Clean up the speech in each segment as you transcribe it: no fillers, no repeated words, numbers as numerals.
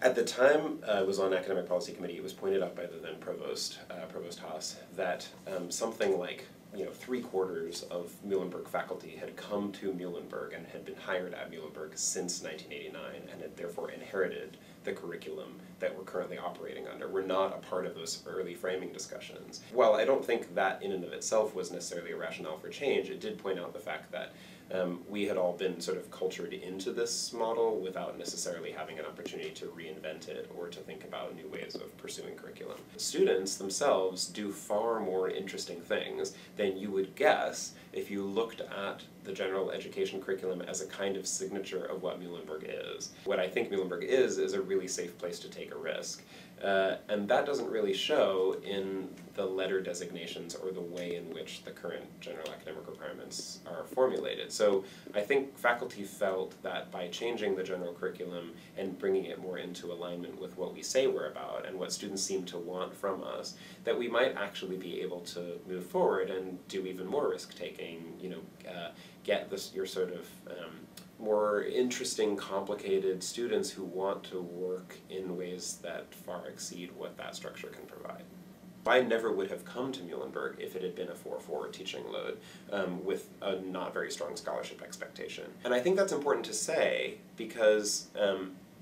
At the time I was on Academic Policy Committee, it was pointed out by the then Provost, Provost Haas, that something like 3/4 of Muhlenberg faculty had come to Muhlenberg and had been hired at Muhlenberg since 1989 and had therefore inherited the curriculum that we're currently operating under. We're not a part of those early framing discussions. While I don't think that in and of itself was necessarily a rationale for change, it did point out the fact that we had all been sort of cultured into this model without necessarily having an opportunity to reinvent it or to think about new ways of pursuing curriculum. Students themselves do far more interesting things than you would guess if you looked at the general education curriculum as a kind of signature of what Muhlenberg is. What I think Muhlenberg is a really safe place to take a risk. And that doesn't really show in the letter designations or the way in which the current general academic requirements are formulated. So I think faculty felt that by changing the general curriculum and bringing it more into alignment with what we say we're about and what students seem to want from us, that we might actually be able to move forward and do even more risk-taking, get your sort of more interesting, complicated students who want to work in ways that far exceed what that structure can provide. I never would have come to Muhlenberg if it had been a 4/4 teaching load with a not very strong scholarship expectation. And I think that's important to say because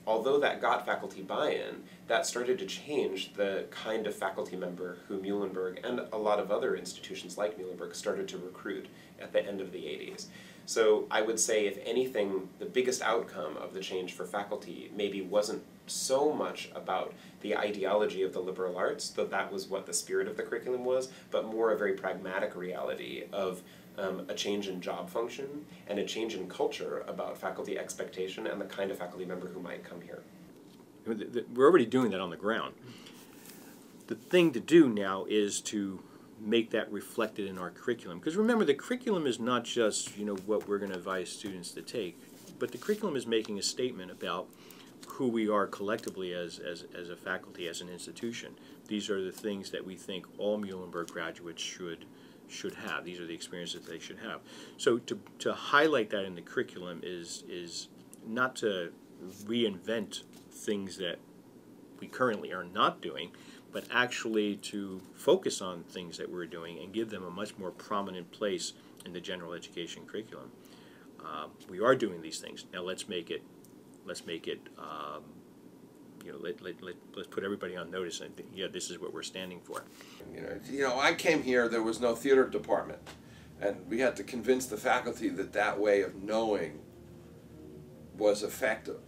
although that got faculty buy-in, that started to change the kind of faculty member who Muhlenberg and a lot of other institutions like Muhlenberg started to recruit at the end of the 80s. So I would say, if anything, the biggest outcome of the change for faculty maybe wasn't so much about the ideology of the liberal arts, though that was what the spirit of the curriculum was, but more a very pragmatic reality of a change in job function and a change in culture about faculty expectation and the kind of faculty member who might come here. We're already doing that on the ground. The thing to do now is to make that reflected in our curriculum. Because remember, the curriculum is not just what we're going to advise students to take, but the curriculum is making a statement about who we are collectively as a faculty, as an institution. These are the things that we think all Muhlenberg graduates should have. These are the experiences they should have. So to highlight that in the curriculum is not to reinvent things that we currently are not doing, but actually to focus on things that we're doing and give them a much more prominent place in the general education curriculum. We are doing these things. Now let's put everybody on notice and this is what we're standing for. I came here, there was no theater department, and we had to convince the faculty that that way of knowing was effective.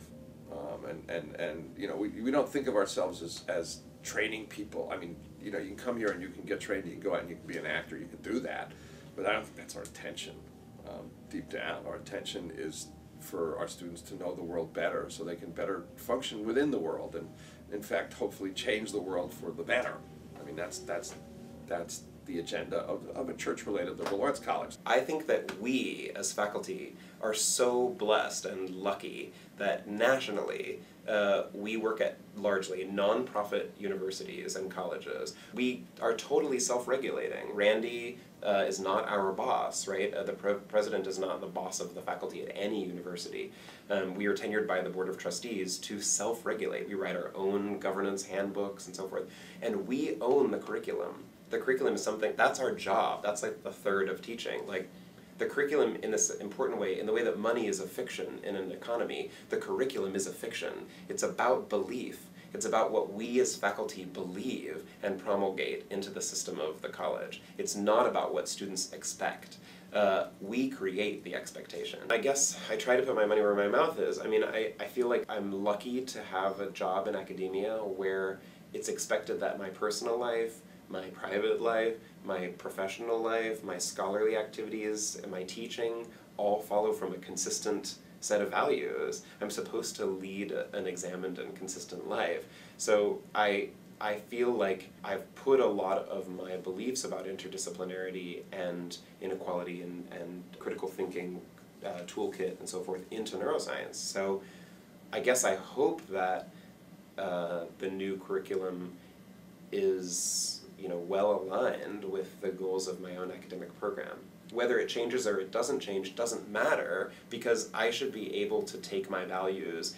We don't think of ourselves as training people. I mean, you can come here and you can get trained, you can go out and you can be an actor, you can do that, but I don't think that's our intention. Deep down, our intention is for our students to know the world better so they can better function within the world and, in fact, hopefully change the world for the better. I mean, that's the agenda of a church-related liberal arts college. I think that we, as faculty, are so blessed and lucky that nationally we work at largely non-profit universities and colleges. We are totally self-regulating. Randy is not our boss, right? The president is not the boss of the faculty at any university. We are tenured by the Board of Trustees to self-regulate. We write our own governance handbooks and so forth. And we own the curriculum. The curriculum is something, that's our job. That's like the third of teaching. Like, the curriculum, in this important way, in the way that money is a fiction in an economy, the curriculum is a fiction. It's about belief. It's about what we as faculty believe and promulgate into the system of the college. It's not about what students expect. We create the expectation. I guess I try to put my money where my mouth is. I mean, I feel like I'm lucky to have a job in academia where it's expected that my personal life, my private life, my professional life, my scholarly activities, and my teaching all follow from a consistent set of values. I'm supposed to lead an examined and consistent life. So I feel like I've put a lot of my beliefs about interdisciplinarity and inequality and critical thinking toolkit and so forth into neuroscience. So I guess I hope that the new curriculum is well aligned with the goals of my own academic program. whether it changes or it doesn't change doesn't matter, because I should be able to take my values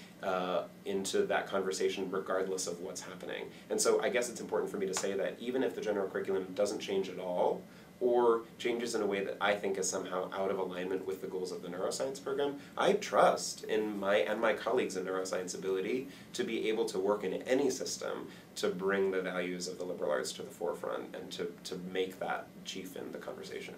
into that conversation regardless of what's happening. And so I guess it's important for me to say that even if the general curriculum doesn't change at all, or changes in a way that I think is somehow out of alignment with the goals of the neuroscience program, I trust in my and my colleagues' in neuroscience ability to be able to work in any system to bring the values of the liberal arts to the forefront and to make that chief in the conversation.